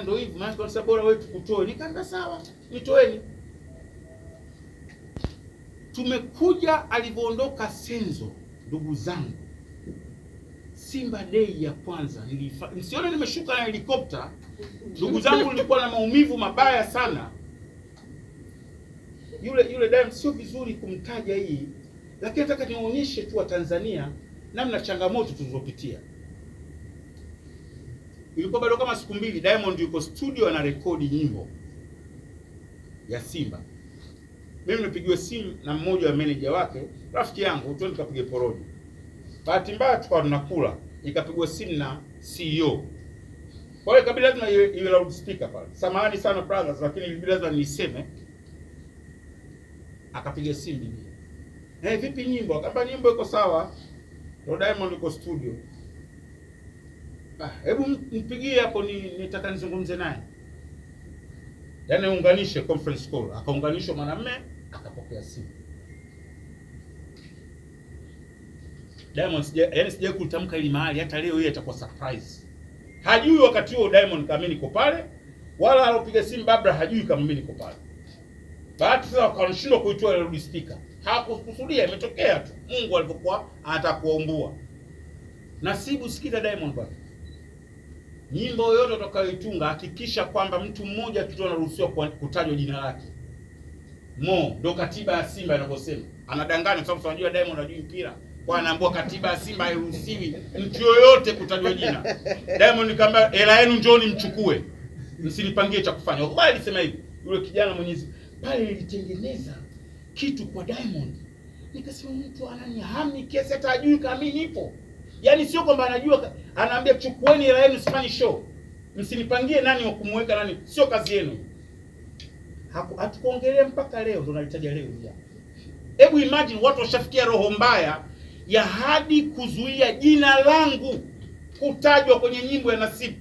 ndio hivi maana kwa sababu bora wewe tukutoe. Nikaenda sawa, nitoeni. Tumekuja alivyoondoka Senzo, ndugu zangu, Simba Day ya kwanza nisione nimeshuka na helikopta. Ndugu zangu, nilikuwa na maumivu mabaya sana. Yule Diamond sio vizuri kumtaja hii, lakini nataka nionyeshe tu wa Tanzania namna changamoto tulizopitia. Ilikuwa bado kama siku mbili, Diamond yuko studio ana rekodi nyimbo ya Simba. Mimi nipigiwe simu na mmoja wa manager wake, rafiki yangu, twende tukapige porojo. Bahati mbaya tukawa tunakula, ikapigwa simu na CEO. Kwa hiyo kabla lazima iwe loudspeaker pale. Samahani sana brothers, lakini ilibidi lazima niseme. Akapiga simu bibi. Vipi nyimbo? Akamba nyimbo iko sawa. Ndio Diamond yuko studio. Hebu mpigie hapo nitaka nizungumze naye. Yaani unganishe conference call. Akaunganishwa mwanamume, akapokea simu. Diamond sija kutamka ili mahali, hata leo yeye atakuwa surprise. Hajui wakati huo Diamond kama niko pale, wala alopiga simu Babra hajui kama mimi niko pale. Bahati sasa wakanishindwa kuitoa ile speaker. Hakukusudia, imetokea tu. Mungu alipokuwa anataka kuumbua. Nasibu sikiza Diamond bwana. Nyimbo yote utakayoitunga hakikisha kwamba mtu mmoja tu anaruhusiwa kutajwa jina lake. Ndio katiba ya Simba inavyosema. Anadanganya kwa sababu unajua Diamond hajui mpira. Kwa anaambiwa katiba ya Simba hairuhusiwi mtu yoyote kutajwa jina. Diamond nikamwambia hela yenu njooni mchukue. Msinipangie cha kufanya. Wakubali alisema hivi. Yule kijana mwenyezi pale nilitengeneza kitu kwa Diamond. Nikasema mtu ananihami kiasi hata hajui kama mimi nipo. Yaani sio kwamba anajua, anaambia chukueni hela yenu sifanye show. Msinipangie nani wa kumweka nani, sio kazi yenu. Hatukuongelea mpaka leo, ndo nalitaja leo hili. Hebu imagine watu washafikia roho mbaya ya hadi kuzuia jina langu kutajwa kwenye nyimbo ya Nasibu.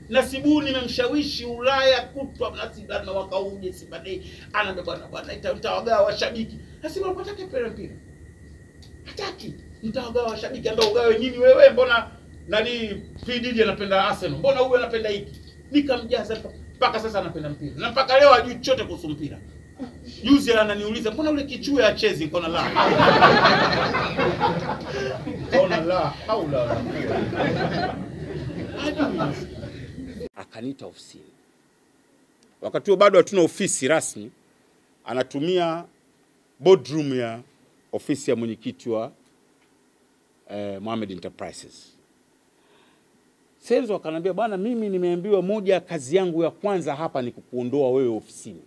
Nasibu nimemshawishi Ulaya kutwa Nasibu na wakauje Simba Day. Anaambia bwana nitawagawa washabiki. Nasibu unataka mpira. Hataki. Nitawagawa washabiki ambao ugawe nini wewe, mbona nani PDD anapenda Arsenal? Mbona huyu anapenda hiki? Nikamjaza mpaka sasa anapenda mpira. Na mpaka leo hajui chochote kuhusu mpira. Juzi ananiuliza mbona ule kichue achezi, nikaona la. Nikaona la, haula. Akaniita ofisini. Wakati huo bado hatuna ofisi rasmi, anatumia boardroom ya ofisi ya mwenyekiti wa Mohamed Enterprises. Senzo akanambia bwana, mimi nimeambiwa moja kazi yangu ya kwanza hapa ni kukuondoa wewe ofisini.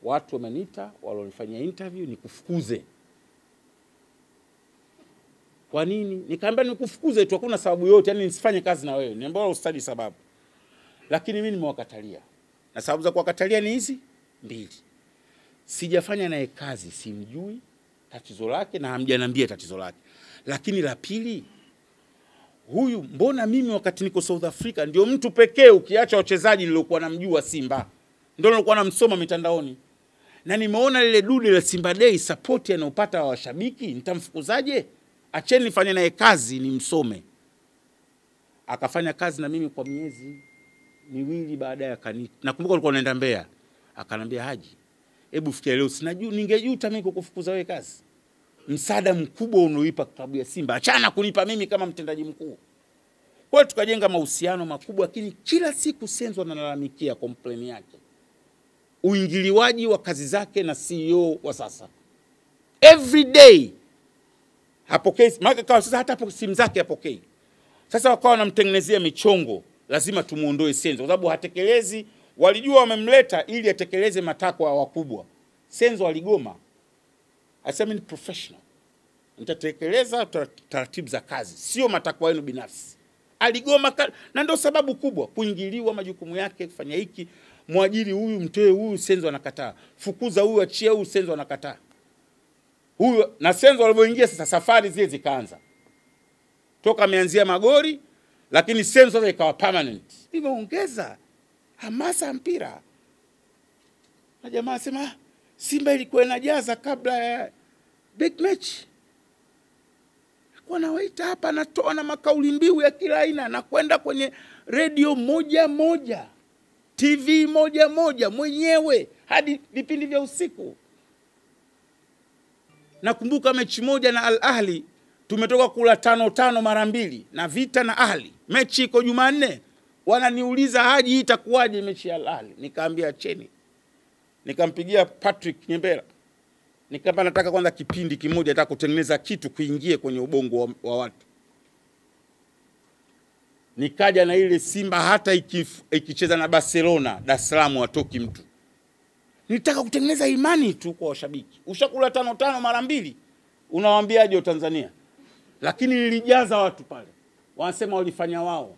Watu wameniita, walionifanyia interview nikufukuze. Kwa nini? Nikamwambia nikufukuze tu, hakuna sababu yote, yani nisifanye kazi na wewe. Niambia ustadi sababu. Lakini mimi nimewakatalia. Na sababu za kuwakatalia ni hizi mbili. Sijafanya naye kazi, simjui tatizo lake na hamjaniambia tatizo lake. Lakini la pili, huyu mbona mimi wakati niko South Africa ndio mtu pekee ukiacha wachezaji niliokuwa namjua Simba, ndio nilikuwa namsoma mitandaoni. Na nimeona lile dude la Simba Day support anayopata wa washabiki, nitamfukuzaje? Acheni nifanye naye kazi nimsome. Akafanya kazi na mimi kwa miezi miwili baadaye akanita. Nakumbuka alikuwa anaenda Mbeya. Akanambia Haji, hebu fikia leo sinajua ningejuta mimi kukufukuza wewe kazi. Msaada mkubwa unoipa klabu ya Simba, achana kunipa mimi kama mtendaji mkuu. Kwa hiyo tukajenga mahusiano makubwa, lakini kila siku Senzo analalamikia complain yake. Uingiliwaji wa kazi zake na CEO wa sasa. Every day hapokei, maana kwa sasa hata simu zake hapokei. Sasa wakawa wanamtengenezea michongo, lazima tumuondoe Senzo kwa sababu hatekelezi. Walijua wamemleta ili atekeleze matakwa ya wakubwa. Senzo aligoma. Asema ni professional. Nitatekeleza taratibu za kazi, sio matakwa yenu binafsi. Aligoma na ndio sababu kubwa kuingiliwa majukumu yake, kufanya hiki, mwajiri huyu mtoe huyu, Senzo anakataa. Fukuza huyu, achia huyu, Senzo anakataa. Huyu na Senzo alipoingia sasa safari zile zikaanza. Toka ameanzia Magori, lakini Senzo sasa ikawa permanent. Imeongeza hamasa mpira. Na jamaa sema Simba ilikuwa inajaza kabla ya big match. wanawaita hapa, anatoa na makauli mbiu ya kila aina, na kwenda kwenye radio moja, TV moja mwenyewe, hadi vipindi vya usiku. Nakumbuka mechi moja na Al Ahli, tumetoka kula 5-5 mara mbili na Vita na Ahli. Mechi iko Jumanne. Wananiuliza, Haji, hii itakuwaje mechi ya Al Ahli? Nikaambia acheni. Nikampigia Patrick Nyembera. Nikamwambia nataka kwanza kipindi kimoja, nataka kutengeneza kitu kuingie kwenye ubongo wa watu. Nikaja na ile Simba hata ikicheza na Barcelona, Dar es Salaam watoki mtu. Nitaka kutengeneza imani tu kwa washabiki. Ushakula 5-5 mara mbili, unawaambiaje Tanzania? Lakini nilijaza watu pale. Wanasema walifanya wao.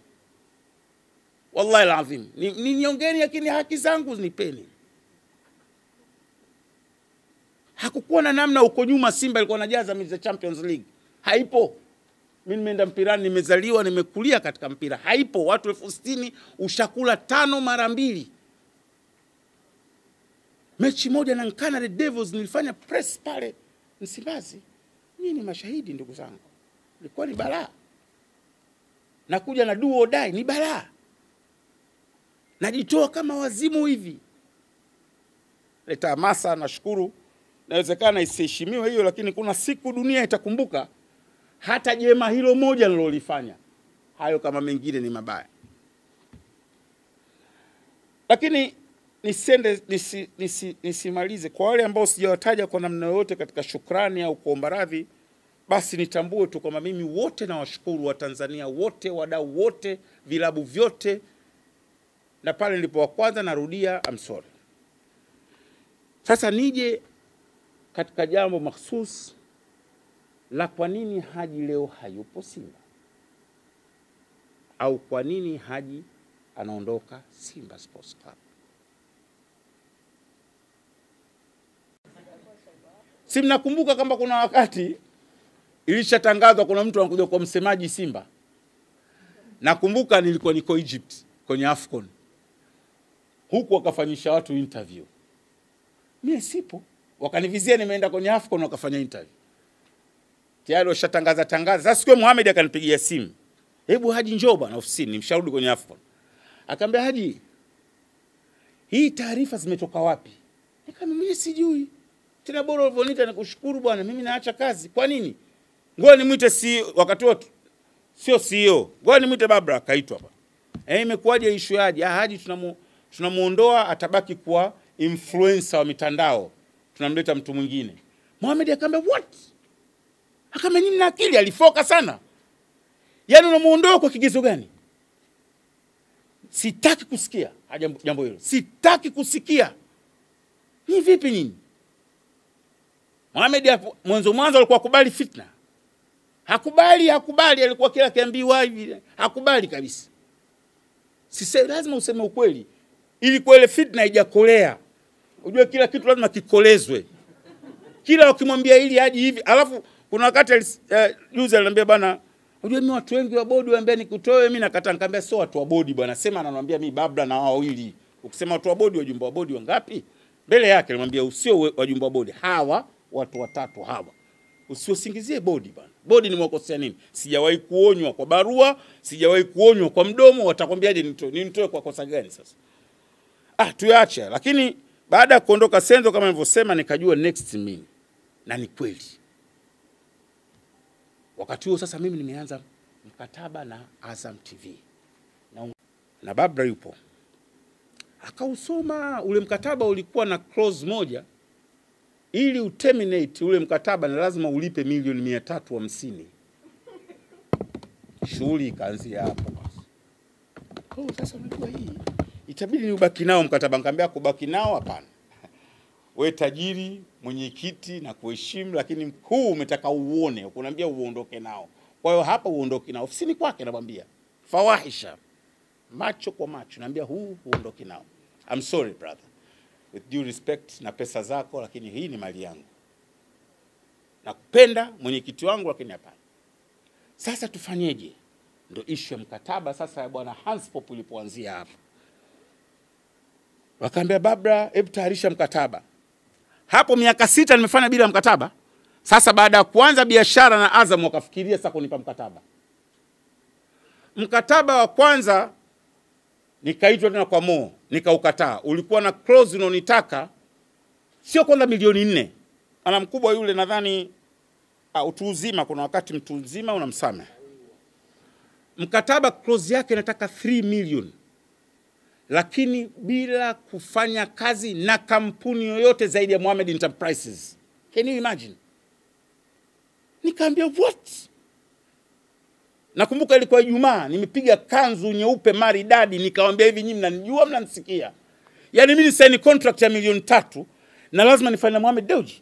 Wallahi alazim. Niongeni lakini haki zangu nipeni. Hakukuwa na namna. Uko nyuma Simba ilikuwa inajaza mechi za Champions League. Haipo. Mimi nimeenda mpirani, nimezaliwa, nimekulia katika mpira. Haipo. Watu 60,000 ushakula 5 mara mbili. Mechi moja na Nkana the Devils nilifanya press pale Msimbazi. Nyinyi ni mashahidi ndugu zangu. Ilikuwa ni balaa. Nakuja na duo dai ni balaa. Najitoa kama wazimu hivi. Leta hamasa, nashukuru. Inawezekana isiheshimiwe hiyo, lakini kuna siku dunia itakumbuka hata jema hilo moja nilolifanya. Hayo kama mengine ni mabaya. Lakini nisimalize kwa wale ambao sijawataja kwa namna yoyote katika shukrani au kuomba radhi. Basi nitambue tu kwamba mimi wote na washukuru wa Tanzania wote, wadau wote, vilabu vyote, na pale nilipo wa kwanza narudia I'm sorry. Sasa nije katika jambo mahsus la kwa nini Haji leo hayupo Simba, au kwa nini Haji anaondoka Simba Sports Club. Si mnakumbuka kama kuna wakati ilishatangazwa kuna mtu anakuja kwa msemaji Simba. Nakumbuka nilikuwa niko Egypt kwenye AFCON. Huku wakafanyisha watu interview. Mimi sipo. Wakanivizia nimeenda kwenye AFCON wakafanya interview. Tayari washatangaza. Sasa siku Mohamed akanipigia simu. Hebu Haji njoo bwana ofisini, nimsharudi kwenye AFCON. Akamwambia Haji, hii taarifa zimetoka wapi? Nikamwambia mimi sijui. Tena bora ulivoniita nikushukuru bwana, mimi naacha kazi. Kwa nini? Ngoja nimuite CEO wakati wote. Sio CEO. Ngoja nimuite Babra kaitwa hapa. Imekuwaje issue yaje? Haji tunamuondoa, atabaki kuwa influencer wa mitandao. Tunamleta mtu mwingine. Mohamed akamwambia what? Akamwambia nini na akili, alifoka sana. Yaani unamuondoa kwa kigezo gani? Sitaki kusikia jambo hilo. Sitaki kusikia. Ni vipi nini? Mohamed mwanzo alikuwa kubali fitna. Hakubali, alikuwa kila kiambiwa hivi. Hakubali kabisa. Lazima useme ukweli. Ili kwa ile fitna haijakolea. Unajua kila kitu lazima kikolezwe. Kila ukimwambia ili Haji hivi, alafu kuna wakati juzi aliniambia bana, unajua mimi watu wengi wa bodi waambia nikutoe, mimi nakataa. Nikamwambia sio watu wa bodi bwana, sema ananiambia mimi Babla na wao wawili. Ukisema watu wa bodi, wajumbe wa bodi wangapi? Mbele yake alimwambia usio wajumbe wa bodi. Hawa watu watatu hawa. Usiosingizie bodi bwana. Bodi ni mwakosea nini? Sijawahi kuonywa kwa barua, sijawahi kuonywa kwa mdomo, watakwambiaje nitoe kwa kosa gani sasa? Tuache. Lakini baada ya kuondoka Senzo kama nilivyosema nikajua next mimi. Na ni kweli. Wakati huo sasa mimi nimeanza mkataba na Azam TV. Na Babra yupo. Akausoma ule mkataba, ulikuwa na clause moja. Ili uterminate ule mkataba na lazima ulipe milioni 350. Shughuli ikaanzia hapo basi. Sasa unajua hii itabidi ni ubaki nao mkataba. Nikamwambia kubaki nao hapana. Wewe tajiri, mwenyekiti na kuheshimu, lakini huu umetaka uone, ukuniambia uondoke nao. Kwa hiyo hapa uondoke nao. Ofisini kwake namwambia. Fawahisha. Macho kwa macho naambia huu uondoke nao. I'm sorry brother. With due respect na pesa zako, lakini hii ni mali yangu. Nakupenda mwenyekiti wangu, lakini hapana. Sasa tufanyeje? Ndio issue ya mkataba sasa ya bwana Hans Pop ilipoanzia hapo. Wakaambia Babra, hebu tayarisha mkataba. Hapo miaka 6 nimefanya bila mkataba. Sasa baada ya kuanza biashara na Azam wakafikiria sasa kunipa mkataba. Mkataba wa kwanza nikaitwa tena kwa Mo, nikaukataa. Ulikuwa na clause unaonitaka sio kwanza milioni 4. Ana mkubwa yule nadhani utu uzima, kuna wakati mtu uzima unamsamehe. Mkataba clause yake inataka 3 million. Lakini bila kufanya kazi na kampuni yoyote zaidi ya Mohammed Enterprises. Can you imagine? Nikaambia what? Nakumbuka ilikuwa Ijumaa, nimepiga kanzu nyeupe maridadi, nikamwambia hivi, nyinyi mnanijua, mnanisikia. Yaani mimi sign contract ya milioni 3 na lazima nifanye na Mohamed Dewji.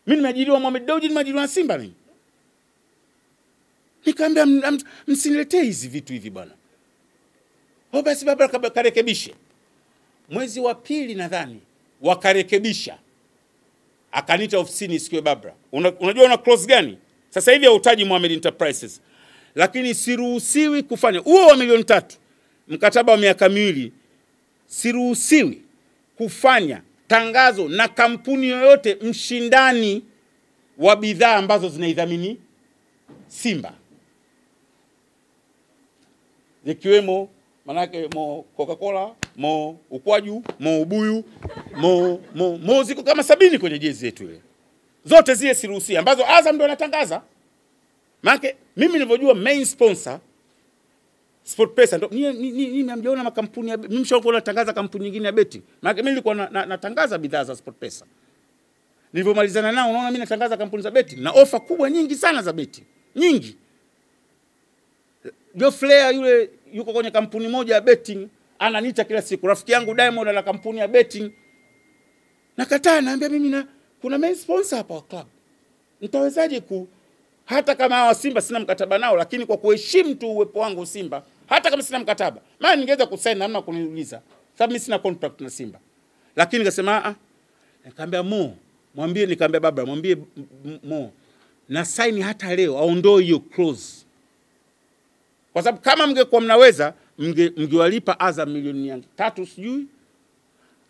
Mimi nimeajiriwa Mohamed Dewji, nimeajiriwa na Simba mimi. Nikamwambia msiniletee hizi vitu hivi bwana. Basi baba karekebishe. Mwezi wa pili nadhani wakarekebisha. Akanita ofisini siku Babra. Unajua una clause gani? Sasa hivi hautaji Mohammed Enterprises. Lakini siruhusiwi kufanya huo wa milioni 3. Mkataba wa miaka 2. Siruhusiwi kufanya tangazo na kampuni yoyote mshindani wa bidhaa ambazo zinaidhamini Simba. Zikiwemo manake Mo Coca-Cola, Mo Ukwaju, Mo Ubuyu, Mo ziko kama 70 kwenye jezi yetu ile. Zote zile siruhusi ambazo Azam ndio anatangaza. Manake mimi nilivyojua main sponsor SportPesa ndio mimi amjaona makampuni mimi mshakuwa natangaza kampuni nyingine ya betting. Manake mimi nilikuwa natangaza bidhaa za SportPesa. Nilivyomalizana nao unaona mimi natangaza kampuni za betting na ofa kubwa nyingi sana za betting. Nyingi. Joe Flair yule yuko kwenye kampuni moja ya betting, ananiita kila siku, rafiki yangu Diamond ana kampuni ya betting. Nakataa, naambia mimi kuna main sponsor hapa wa club. Nitawezaje hata kama hawa Simba sina mkataba nao, lakini kwa kuheshimu tu uwepo wangu Simba, hata kama sina mkataba, maana ningeweza kusaini namna kuniuliza. Sababu mimi sina contract na Simba. Lakini nikasema nikamwambia Mo, mwambie, nikamwambia baba, mwambie Mo na sign hata leo aondoe hiyo clause. Kwa sababu kama mngekuwa mnaweza mngewalipa Azam milioni 3 sijui.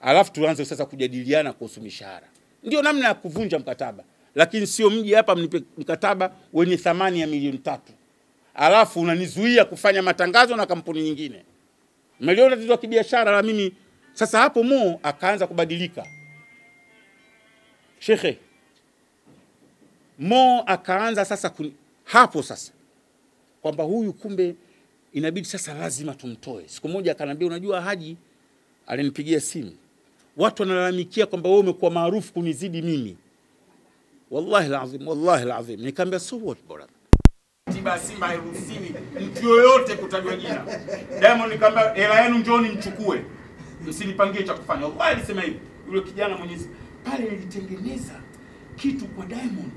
Alafu tuanze sasa kujadiliana kuhusu mishahara. Ndio namna ya kuvunja mkataba. Lakini sio mji hapa mnipe mkataba wenye thamani ya milioni 3. Alafu unanizuia kufanya matangazo na kampuni nyingine. Milioni tatizo la kibiashara la mimi. Sasa hapo Mo akaanza kubadilika. Shekhe. Mo akaanza sasa hapo sasa kwamba huyu kumbe inabidi sasa lazima tumtoe. Siku moja akanambia, unajua Haji, alinipigia simu, watu wanalalamikia kwamba wewe umekuwa maarufu kunizidi mimi. Wallahi alazim. Nikamwambia so what bora. Tiba Simba hairuhusiwi mtu yoyote kutajwa jina. Diamond nikamwambia hela yenu njooni mchukue. Msinipangie cha kufanya. Wallahi alisema hivi. Yule kijana mwenyezi pale nilitengeneza kitu kwa Diamond.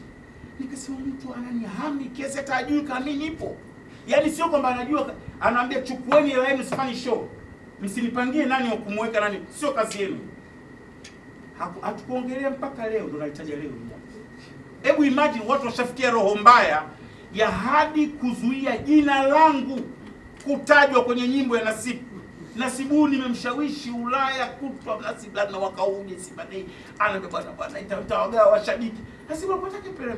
Nikasema mtu ananihami kiasi hata ajui kama mimi nipo. Yaani sio kwamba anajua, anaambia chukueni hela yenu sifanye show. Msinipangie nani wa kumweka nani, sio kazi yenu. Hatukuongelea mpaka leo, ndo nalitaja leo. Hebu imagine watu washafikia roho mbaya ya hadi kuzuia jina langu kutajwa kwenye nyimbo ya Nasibu. Nasibu nimemshawishi Ulaya kutwa Nasibu na wakauje Simba Day. Anambia bwana itawagawa washabiki. Nasibu anataka mpira.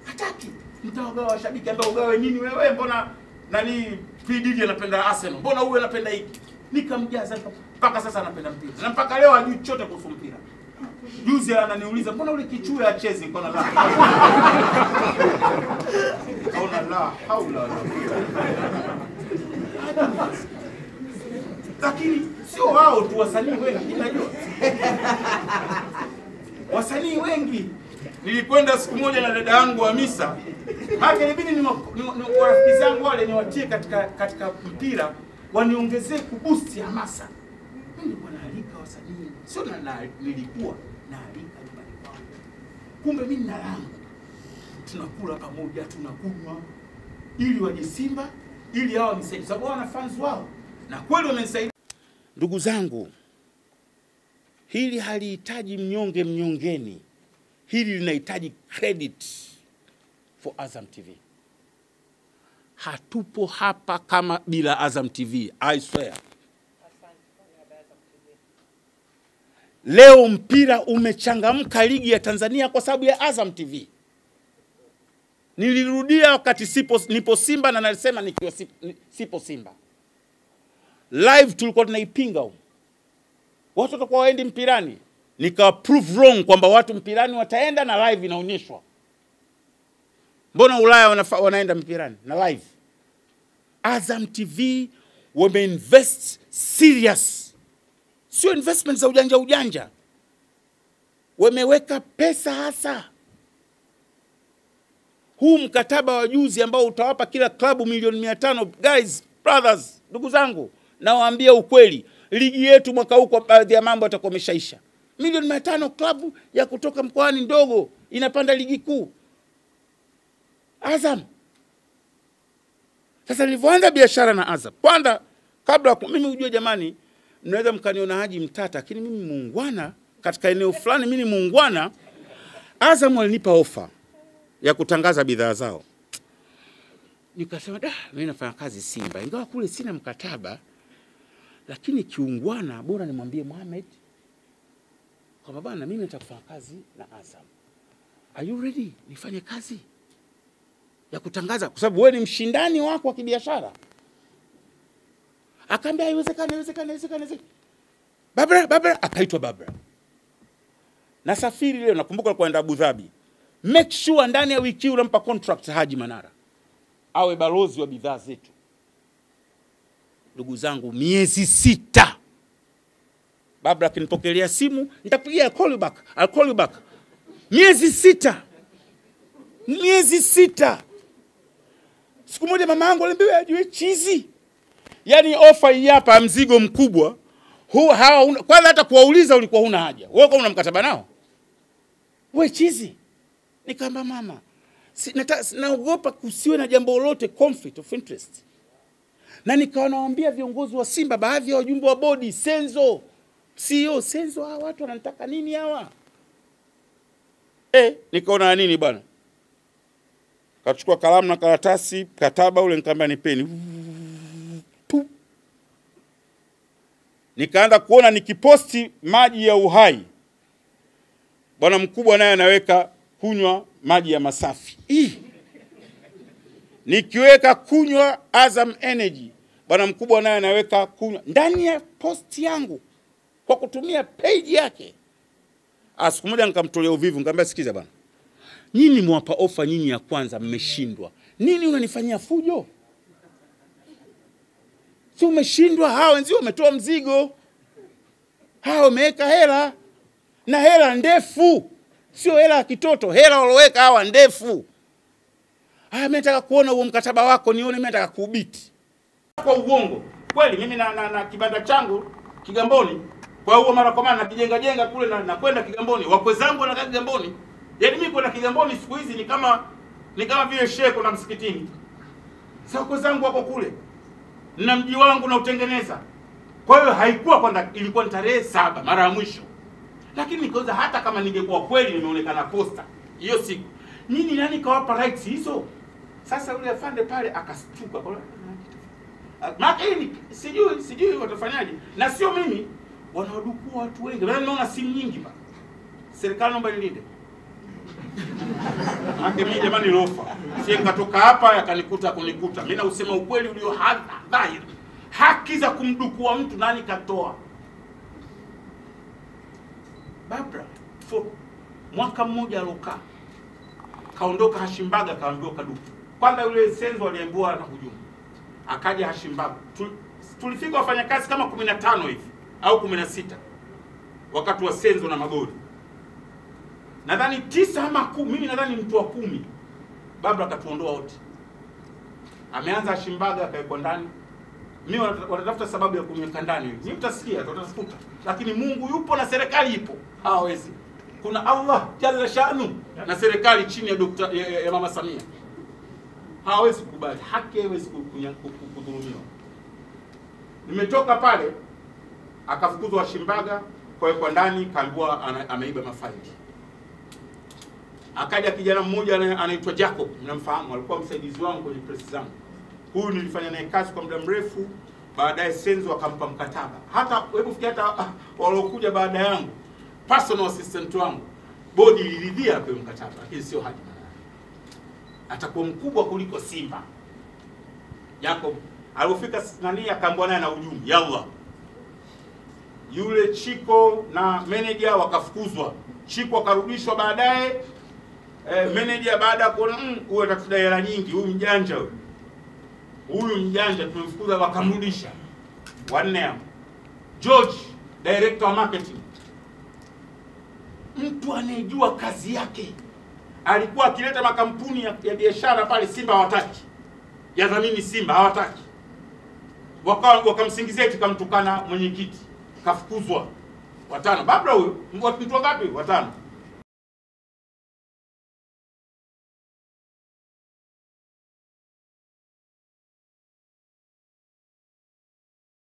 Hataki. Mtawagawa washabiki, ambao ugawe nini wewe? Mbona nani PDD anapenda Arsenal? Mbona huyu anapenda hiki? Nikamjaza mpaka sasa anapenda mpira. Na mpaka leo hajui chochote kuhusu mpira. Juzi ananiuliza, mbona ule kichue hachezi? Nikaona la. Kaona la haula wala quwwata. Lakini sio wao tu, wasanii wengi unajua. Wasanii wengi. Nilikwenda siku moja na dada yangu Hamisa. Maana ilibidi ni rafiki zangu wale niwatie katika mpira, waniongezee kuboost hamasa. Mimi nilikuwa naalika wasanii. Sio nilikuwa naalika nyumbani kwangu. Kumbe mimi na langu. Tunakula pamoja, tunakunywa ili waje Simba, ili hao nisaidie. Sababu wana fans wao. Na kweli wamenisaidia. Ndugu zangu, hili halihitaji mnyonge mnyongeni. Hili linahitaji credit for Azam TV. Hatupo hapa kama bila Azam TV, I swear. Leo mpira umechangamka ligi ya Tanzania kwa sababu ya Azam TV. Nilirudia wakati nipo Simba na nalisema nikiwa sipo Simba. Live tulikuwa tunaipinga huko. Watu watakuwa waendi mpirani. Nika prove wrong kwamba watu mpirani wataenda na live inaonyeshwa. Mbona Ulaya wanaenda mpirani na live? Azam TV wameinvest serious. Sio investment za ujanja. Wameweka pesa hasa. Huu mkataba wa juzi ambao utawapa kila klabu milioni 500, guys, brothers, ndugu zangu, nawaambia ukweli, ligi yetu mwaka huu kwa baadhi ya mambo yatakuwa yameshaisha. Milioni 500 klabu ya kutoka mkoani ndogo inapanda ligi kuu. Azam. Sasa nilivyoanza biashara na Azam, kwanza kabla mimi ujue jamani, mnaweza mkaniona Haji mtata, lakini mimi muungwana katika eneo fulani, mimi ni muungwana. Azam walinipa ofa ya kutangaza bidhaa zao. Nikasema mimi nafanya kazi Simba, ingawa kule sina mkataba, lakini kiungwana bora nimwambie Mohamed kwamba bwana mimi nataka kufanya kazi na Azam. Are you ready? Nifanye kazi ya kutangaza kwa sababu wewe ni mshindani wako wa kibiashara. Akaambia haiwezekani. Babra akaitwa Babra. Nasafiri leo, nakumbuka kwenda Abu Dhabi. Make sure ndani ya wiki unampa contract Haji Manara awe balozi wa bidhaa zetu. Ndugu zangu, miezi 6. Babra akinipokelea simu, nitakupigia, I'll call you back. Miezi 6. Siku moja mama yangu aliniambia ajue chizi. Yaani offer hii hapa mzigo mkubwa. Kwanza hata kuwauliza ulikuwa huna haja. Wewe kama una mkataba nao? Wewe chizi. Nikaamba mama, naogopa kusiwe na jambo lolote conflict of interest. Na nikawa nawaambia viongozi wa Simba, baadhi ya wajumbe wa bodi, Senzo, CEO Senzo, hawa watu wanataka nini hawa? Nikaona nini bwana? Kachukua kalamu na karatasi, kataba ule, nikamwambia nipeni. Nikaanza kuona nikiposti maji ya uhai, bwana mkubwa naye anaweka kunywa maji ya masafi. Nikiweka kunywa Azam Energy, bwana mkubwa naye anaweka kunywa ndani ya post yangu kwa kutumia page yake. Siku moja nikamtolea uvivu, nikamwambia sikiza bwana, nyinyi mwapa offer nyinyi ya kwanza mmeshindwa. Nini unanifanyia fujo? Si umeshindwa, hao wenzio wametoa mzigo. Hao wameweka hela, na hela ndefu. Sio hela ya kitoto, hela waloweka hawa ndefu. Mimi nataka kuona huo mkataba wako, nione mimi nataka kuubiti. Kwa uongo. Kweli mimi na kibanda changu Kigamboni, kwa huo mara kwa mara nakijenga kule na kwenda Kigamboni. Wakwe zangu wanakaa Kigamboni. Yaani mimi kwenda Kigamboni siku hizi ni kama vile sheko na msikitini. Sasa wakwe zangu wako kule. Na mji wangu na utengeneza. Kwa hiyo haikuwa kwamba ilikuwa ni tarehe 7 mara ya mwisho. Lakini nikaanza hata kama ningekuwa kweli nimeonekana posta hiyo siku, nini nani kawapa rights hizo? Sasa yule afande pale akastuka kwa maana hii sijui watafanyaje, na sio mimi, wanaodukua watu wengi. Mimi naona simu nyingi pa serikali, naomba nilinde. Mimi jamani lofa, si nikatoka hapa yakanikuta kunikuta. Mimi na usema ukweli ulio dhahiri. Haki za kumdukua mtu nani katoa? Babra for mwaka mmoja alokaa, kaondoka Hashimbaga, kaambiwa kaduku. Kwanza yule Senzo aliambiwa na hujumu, akaja Hashimbaga. Tulifika wafanyakazi kama 15 hivi au 16 wakati wa Senzo na Magori. Nadhani 9 ama 10, mimi nadhani mtu wa 10. Babra akatuondoa wote. Ameanza Hashimbaga akaekwa ndani. Mimi wanatafuta sababu ya kumweka ndani. Ni mtasikia, tutatafuta. Lakini Mungu yupo na serikali ipo. Hawezi. Kuna Allah Jalla Sha'nu na serikali chini ya Mama Samia. Hawezi kukubali. Haki haiwezi kudhulumiwa. Nimetoka pale, akafukuzwa Hashimbaga, kwa ndani, kaambiwa ameiba mafaili. Akaja kijana mmoja anaitwa Jacob, mnamfahamu, alikuwa msaidizi wangu kwenye press zangu. Huyu nilifanya naye kazi kwa muda mrefu, baadaye Senzo akampa mkataba. Hata hebu fikia hata waliokuja baada yangu personal assistant wangu, bodi iliridhia kwa mkataba, lakini sio Haji Manara. Atakuwa mkubwa kuliko Simba. Jacob alifika nani akaambwa naye na ujumbe, yalla. Yule Chiko na manager wakafukuzwa. Chiko akarudishwa baadaye. Manager baada ya kuona huyu atatudai hela nyingi, huyu mjanja huyu. Huyu mjanja tumemfukuza, wakamrudisha. Wanne hapo. George, director wa marketing. Mtu anayejua kazi yake. Alikuwa akileta makampuni ya biashara pale Simba hawataki. Yadhamini Simba hawataki. Wakamsingizia eti kamtukana mwenyekiti. Kafukuzwa. 5. Babla huyo, mtu wangapi? 5.